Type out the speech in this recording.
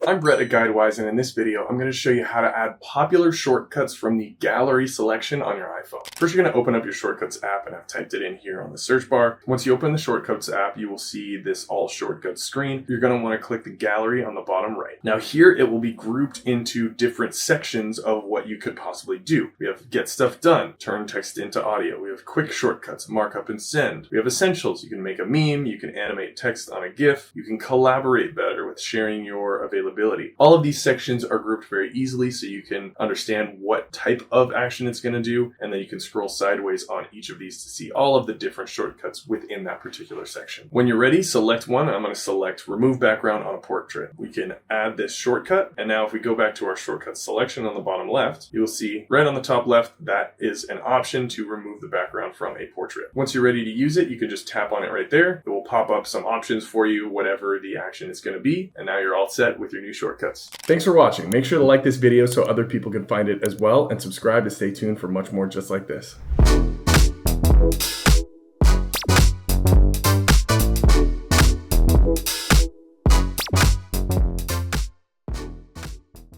I'm Brett at GuideWise, and in this video, I'm going to show you how to add popular shortcuts from the gallery selection on your iPhone. First, you're going to open up your Shortcuts app, and I've typed it in here on the search bar. Once you open the Shortcuts app, you will see this All Shortcuts screen. You're going to want to click the gallery on the bottom right. Now here, it will be grouped into different sections of what you could possibly do. We have Get Stuff Done, turn text into audio. We have Quick Shortcuts, markup and send. We have Essentials. You can make a meme. You can animate text on a GIF. You can collaborate better with sharing your availability. All of these sections are grouped very easily so you can understand what type of action it's going to do, and then you can scroll sideways on each of these to see all of the different shortcuts within that particular section. When you're ready, select one. I'm going to select Remove Background on a Portrait. We can add this shortcut, and now if we go back to our shortcut selection on the bottom left, you will see right on the top left that is an option to remove the background from a portrait. Once you're ready to use it, you can just tap on it right there. It will pop up some options for you, whatever the action is going to be, and now you're all set with your new shortcuts. Thanks for watching. Make sure to like this video so other people can find it as well, and subscribe to stay tuned for much more just like this.